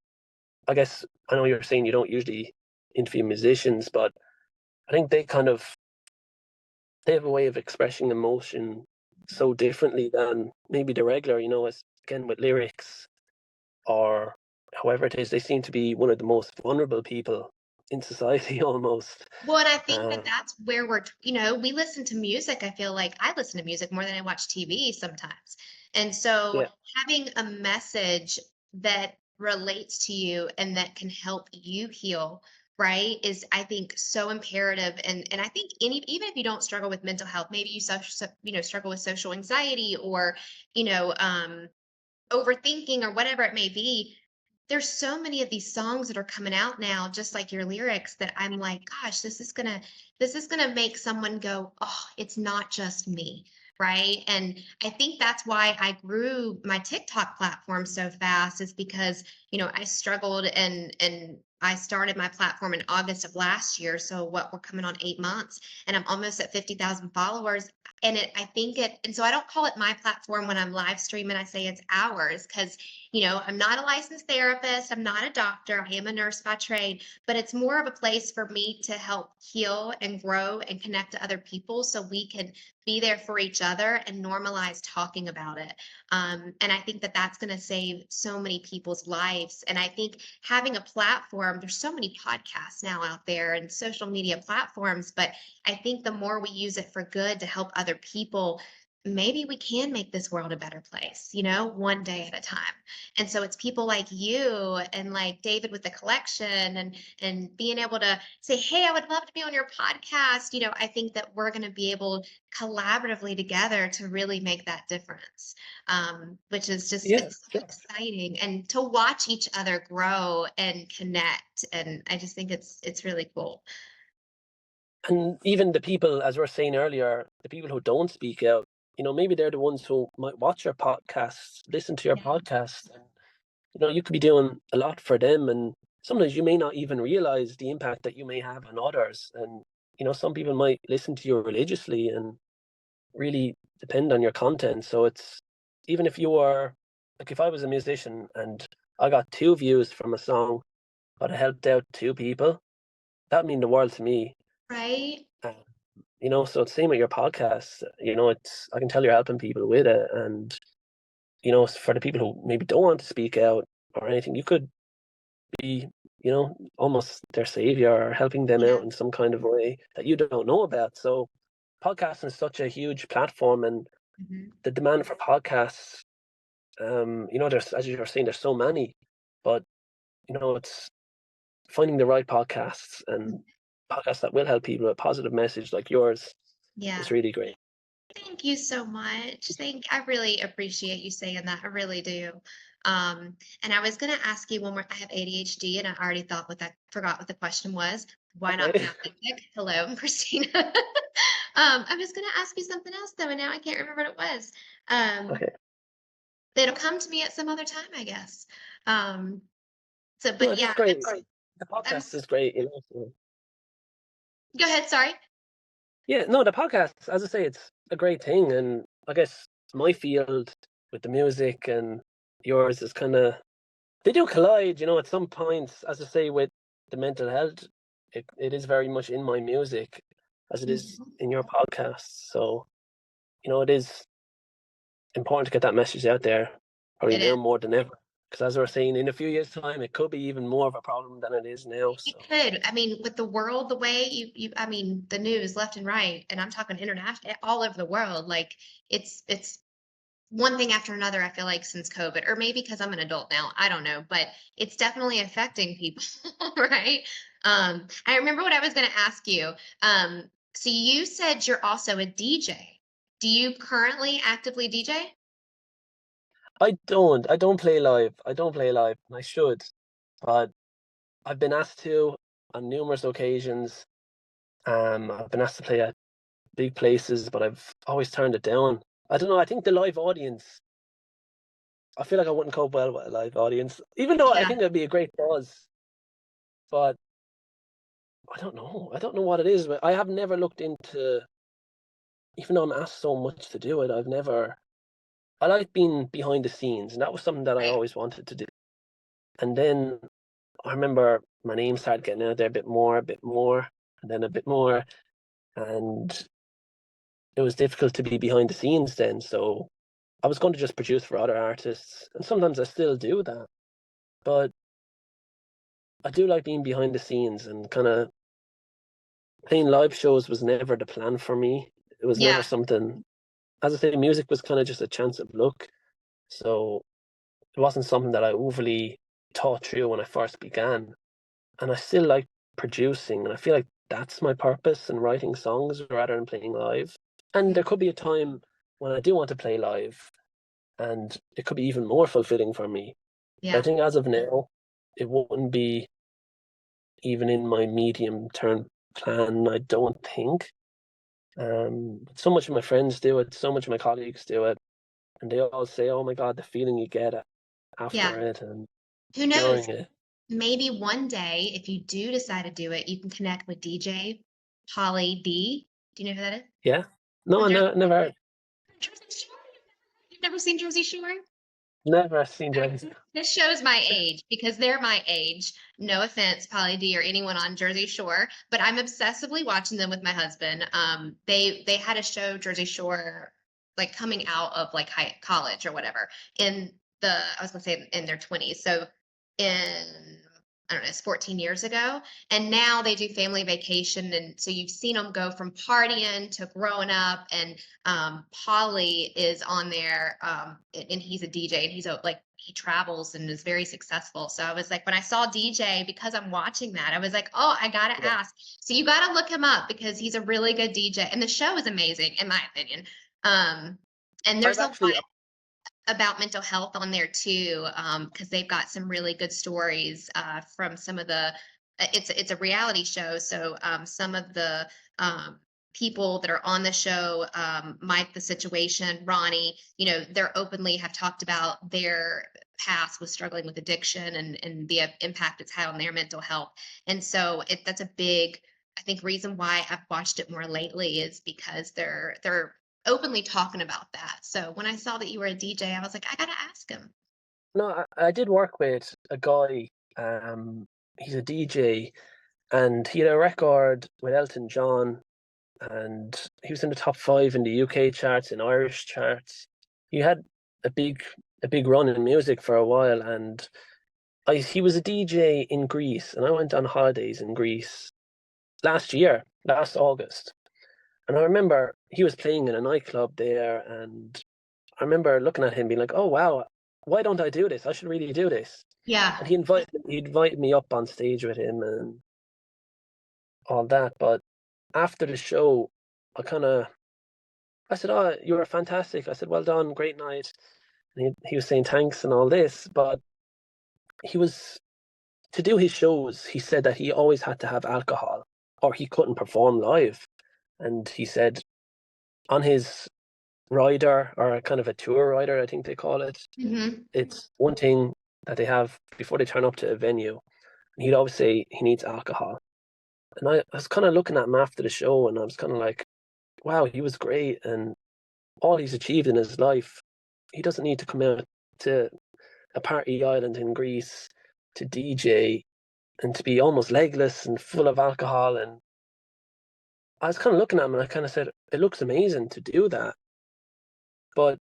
I guess, I know you're saying you don't usually interview musicians, but I think they have a way of expressing emotion so differently than maybe the regular, as again with lyrics or however it is, they seem to be one of the most vulnerable people in society almost. Well, and I think that Um, that's where we listen to music. I feel like I listen to music more than I watch TV sometimes. And so yeah, having a message that relates to you and that can help you heal, right, is I think so imperative. And I think even if you don't struggle with mental health, maybe struggle with social anxiety or, you know, um, overthinking or whatever it may be, there's so many of these songs that are coming out now, just like your lyrics, that I'm like, gosh, this is gonna make someone go, oh, it's not just me, right? And I think that's why I grew my TikTok platform so fast, is because I struggled and I started my platform in August of last year. So what, we're coming on 8 months, and I'm almost at 50,000 followers. And so I don't call it my platform when I'm live streaming. I say it's ours because I'm not a licensed therapist. I'm not a doctor. I am a nurse by trade, but it's more of a place for me to help heal and grow and connect to other people so we can be there for each other and normalize talking about it. And I think that that's going to save so many people's lives. And I think having a platform, there's so many podcasts now out there and social media platforms, but I think the more we use it for good to help other people, maybe we can make this world a better place, you know, one day at a time. And so it's people like you and like David with the collection and being able to say, "Hey, I would love to be on your podcast." You know, I think that we're going to be able collaboratively together to really make that difference. Which is just Yeah, it's so sure. exciting and to watch each other grow and connect. And I just think it's really cool. And even the people, as we were saying earlier, the people who don't speak out, maybe they're the ones who might watch your podcasts, listen to your Yeah. podcast, and you could be doing a lot for them. And sometimes you may not even realize the impact that you may have on others. And some people might listen to you religiously and really depend on your content. So it's even if you are like if I was a musician and I got 2 views from a song, but I helped out 2 people, that would mean the world to me. Right? Uh, so it's same with your podcast. It's I can tell you're helping people with it, and for the people who maybe don't want to speak out or anything, you could be, almost their savior or helping them Yeah. out in some kind of way that you don't know about. So podcasting is such a huge platform, and Mhm. the demand for podcasts, there's as you were saying, there's so many, but it's finding the right podcasts and podcasts that will help people. A positive message like yours is Yeah. really great. Thank you so much. I really appreciate you saying that. I really do. And I was gonna ask you one more. I have ADHD and I already forgot what the question was. Why not Okay. sound music? Hello, I'm Christina. I was gonna ask you something else though, and now I can't remember what it was. Um, Okay. it'll come to me at some other time, I guess. Um, No, but that's yeah, great. The I'm podcast is great. So go ahead, sorry. yeah, no, the podcast, as I say, it's a great thing, and I guess my field with the music and yours is kind of they do collide. At some points, as I say, with the mental health, it is very much in my music as it is Mhm. in your podcast. So it is important to get that message out there, probably It now is. more than ever. Because as we are saying, in a few years' time, it could be even more of a problem than it is now. It So could. I mean, with the world, the way I mean, the news left and right, and I'm talking international, all over the world. Like it's one thing after another. I feel like since COVID, or maybe because I'm an adult now, I don't know, but it's definitely affecting people, right? I remember what I was going to ask you. So you said you're also a DJ. Do you currently actively DJ? I don't play live. I don't play live, and I should, but I've been asked to on numerous occasions. I've been asked to play at big places, but I've always turned it down. I don't know. I think the live audience. I feel like I wouldn't cope well with a live audience, even though I Yeah, think it'd be a great buzz. But I don't know. I don't know what it is. But I have never looked into. Even though I'm asked so much to do it, I've never. I like being behind the scenes, and that was something that I right. always wanted to do. And then I remember my name started getting out there a bit more, and then a bit more, and it was difficult to be behind the scenes then. So I was going to just produce for other artists, and sometimes I still do that. But I do like being behind the scenes, and kind of playing live shows was never the plan for me. It was never Yeah, something. As I say, music was kind of just a chance of luck. So it wasn't something that I overly thought through when I first began. And I still like producing, and I feel like that's my purpose in writing songs rather than playing live. And yeah, there could be a time when I do want to play live, and it could be even more fulfilling for me. But I yeah, think as of now, it wouldn't be even in my medium term plan, I don't think. But so much of my friends do it, so much of my colleagues do it, and they all say, "Oh my God, the feeling you get yeah. after it and Who knows? during it." Maybe one day, if you do decide to do it, you can connect with DJ Polly D. Do you know who that is? Yeah. No, From never, Jersey Shore? You've never seen Jersey Shore? never seen Uh, James. This shows my age because they're my age. No offense, Polly D or anyone on Jersey Shore, but I'm obsessively watching them with my husband. They had a show Jersey Shore like coming out of like college or whatever in I was gonna say in their 20s. So in I don't know, it's 14 years ago. And now they do family vacation. And so you've seen them go from partying to growing up. And Polly is on there, and he's a DJ, and like, he travels and is very successful. So I was like, when I saw DJ, because I'm watching that, I was like, oh, I got to Yeah. ask. So you got to look him up because he's a really good DJ. And the show is amazing, in my opinion. And I've there's a lot actually about mental health on there too, because they've got some really good stories from some of the. It's a reality show, so some of the people that are on the show, Mike, the situation, Ronnie, they're openly have talked about their past with struggling with addiction and the impact it's had on their mental health, and so that's a big, I think, reason why I've watched it more lately is because they're openly talking about that. So when I saw that you were a DJ, I was like, I gotta ask him. no, I did work with a guy. Um, he's a DJ, and he had a record with Elton John, and he was in the top five in the UK charts, in Irish charts. He had a big a big run in music for a while, and he was a DJ in Greece, and I went on holidays in Greece last August. And I remember he was playing in a nightclub there, and I remember looking at him being like, "Oh wow, why don't I do this? I should really do this." Yeah. And he invited me up on stage with him and all that. But after the show, I said, "Oh, you were fantastic." I said, "Well done, great night." And he was saying thanks and all this, but he was to do his shows. He said that he always had to have alcohol, or he couldn't perform live. And he said on his rider, or a kind of a tour rider, I think they call it, Hmm. it's one thing that they have before they turn up to a venue. And he'd always say he needs alcohol. And I was kind of looking at him after the show, and I was kind of like, wow, he was great. And all he's achieved in his life, he doesn't need to come out to a party island in Greece to DJ and to be almost legless and full of alcohol. And I was kind of looking at him, and I kind of said, it looks amazing to do that. But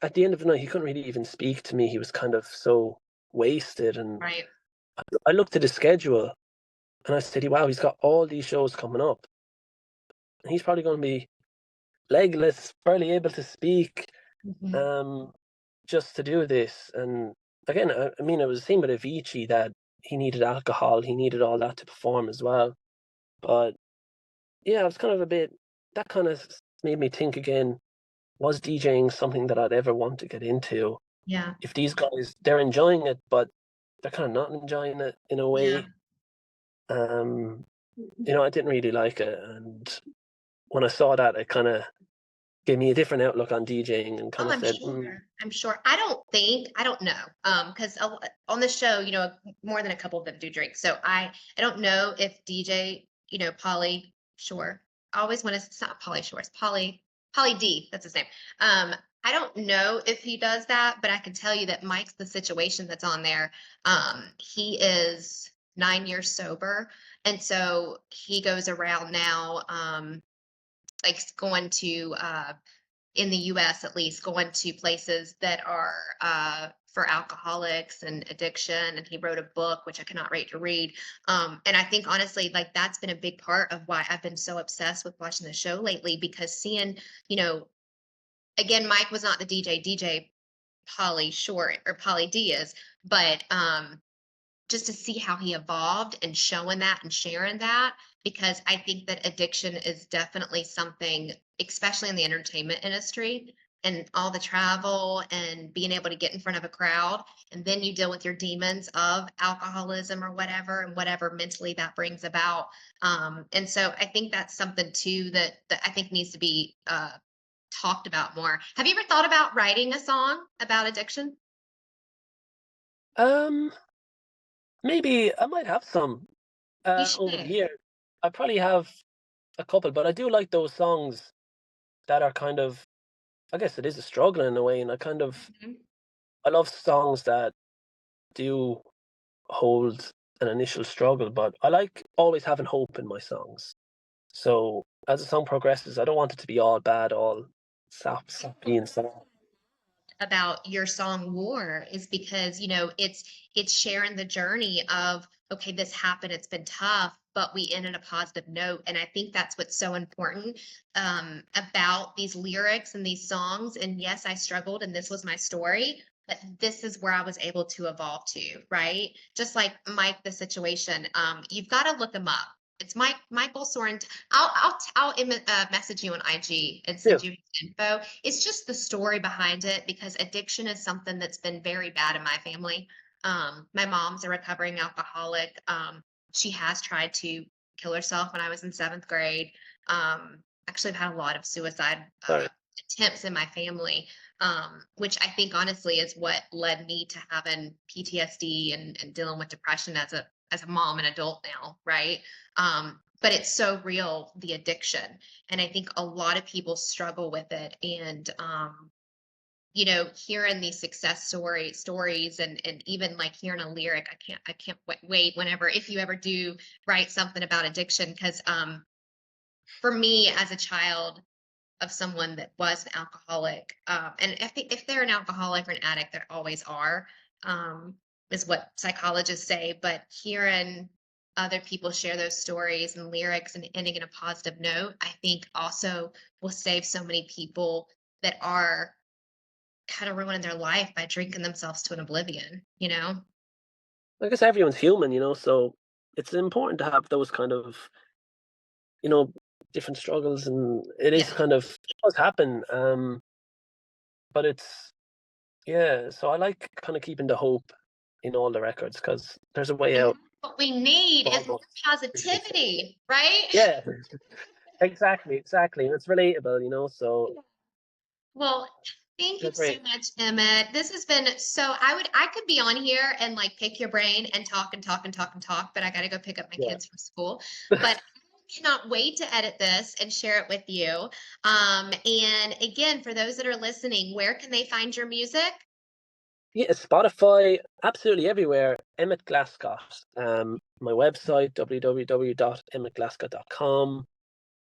at the end of the night, he couldn't really even speak to me. He was kind of so wasted. And Right. I looked at his schedule, and I said, wow, he's got all these shows coming up. And he's probably going to be legless, barely able to speak, Hmm. um, just to do this. And again, I mean, it was the same with Avicii, that he needed alcohol, he needed all that to perform as well. But yeah, it was kind of a bit, that kind of made me think again, was DJing something that I'd ever want to get into? Yeah. If these guys, they're enjoying it, but they're kind of not enjoying it in a Yeah. way. Um, I didn't really like it. And when I saw that, it kind of gave me a different outlook on DJing and kind Oh, of I'm said, sure. I'm sure. I don't know. Because on the show, more than a couple of them do drink. So I don't know if DJ, Polly Shore. I always want to. It's not Polly Shore. It's Polly D. That's his name. I don't know if he does that, but I can tell you that Mike's the situation that's on there. He is 9 years sober, and so he goes around now, like going to in the US at least, going to places that are for alcoholics and addiction. And he wrote a book, which I cannot wait to read. And I think honestly, like that's been a big part of why I've been so obsessed with watching the show lately, because seeing, you know, again, Mike was not the DJ Polly Short or Polly D is, but just to see how he evolved and showing that and sharing that, because I think that addiction is definitely something, especially in the entertainment industry and all the travel and being able to get in front of a crowd, and then you deal with your demons of alcoholism or whatever, and whatever mentally that brings about. And so I think that's something too that I think needs to be talked about more. Have you ever thought about writing a song about addiction? um, maybe I might have some You over the should. years. I probably have a couple, but I do like those songs that are kind of, I guess it is a struggle in a way. And Mhm. I love songs that do hold an initial struggle, but I like always having hope in my songs. So as the song progresses, I don't want it to be all bad, all sappy and sad. about your song War is because, it's sharing the journey of, okay, this happened, it's been tough, but we end on a positive note. And I think that's what's so important about these lyrics and these songs. And yes, I struggled and this was my story, but this is where I was able to evolve to, right? Just like Mike, the situation. You've got to look him up. It's Michael Soren. I'll message you on IG and Yeah. send you his info. It's just the story behind it because addiction is something that's been very bad in my family. My mom's a recovering alcoholic. She has tried to kill herself when I was in seventh grade. Actually, I've had a lot of suicide Sorry. attempts in my family, which I think honestly is what led me to having PTSD and dealing with depression as a mom and adult now, right? But it's so real, the addiction. And I think a lot of people struggle with it. And hearing these stories and even like hearing a lyric, I can't wait whenever if you ever do write something about addiction. Because for me as a child of someone that was an alcoholic, and if they're an alcoholic or an addict, there always are, um, is what psychologists say. But hearing other people share those stories and lyrics and ending in a positive note, I think also will save so many people that are kind of ruining their life by drinking themselves to an oblivion, you know? I guess everyone's human, so it's important to have those kind of, you know, different struggles, and it is Yeah. kind of it does happen. But it's yeah. So I like kind of keeping the hope in all the records because there's a way And out that's what we need for is more almost everything. positivity, right? Yeah, exactly, and it's relatable, So Well, thank they're you so great. much, Emmett. This has been so I could be on here and like pick your brain and talk and talk and talk and talk, but I got to go pick up my Yeah. kids from school. But I cannot wait to edit this and share it with you. And again, for those that are listening, where can they find your music? Yeah, Spotify, absolutely everywhere. Emmet Glasscott. My website www.emmetglasscott.com.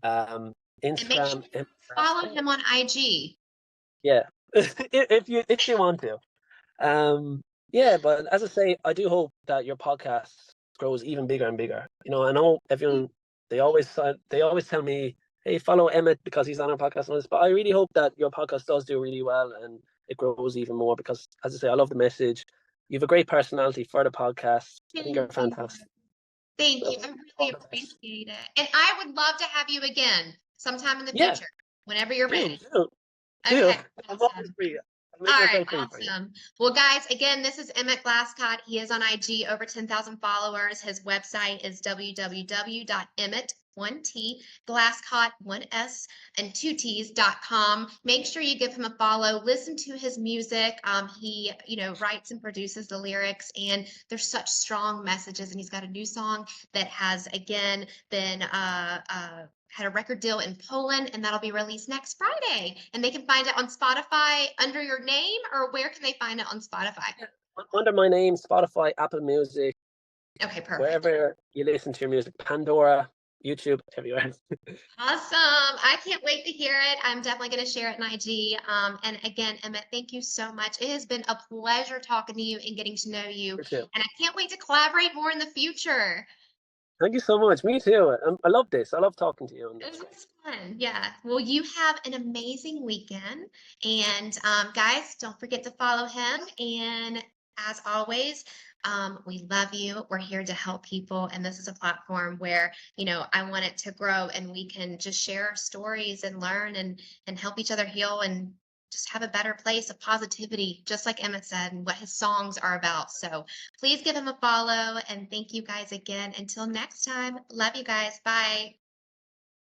Um, And make sure Instagram, you Emmet follow Glasscott. him on IG. Yeah, if you want to. Yeah, but as I say, I do hope that your podcast grows even bigger and bigger. I know everyone they always tell me, "Hey, follow Emmett because he's on our podcast." And this, but I really hope that your podcast does do really well and it grows even more because, as I say, I love the message. You have a great personality for the podcast. I think you're Thank you. fantastic. Thank you. So I really all the best. appreciate it. And I would love to have you again sometime in the Yeah, future, whenever you're do ready. do do. Okay, I'm always awesome. free. I All make right, myself free for you. awesome. Well, guys, again, this is Emmett Glasscott. He is on IG, over 10,000 followers. His website is www.emmett, one T, Glasscott, one S, and two T's.com. Make sure you give him a follow. Listen to his music. He, writes and produces the lyrics, and there's such strong messages. And he's got a new song that has, again, been had a record deal in Poland, and that'll be released next Friday. And they can find it on Spotify under your name, or where can they find it on Spotify? Yeah. Under my name, Spotify, Apple Music, Okay, perfect. wherever you listen to your music, Pandora, YouTube, everywhere. Awesome. I can't wait to hear it. I'm definitely going to share it in IG. And again, Emmett, thank you so much. It has been a pleasure talking to you and getting to know you. Me too. And I can't wait to collaborate more in the future. Thank you so much. Me too. I love this. I love talking to you, and It that's great. was fun. Yeah. Well, you have an amazing weekend. And guys, don't forget to follow him. And as always, we love you. We're here to help people. And this is a platform where, I want it to grow and we can just share our stories and learn and help each other heal and just have a better place of positivity, just like Emmett said, and what his songs are about. So please give him a follow. And thank you guys again. Until next time, love you guys. Bye.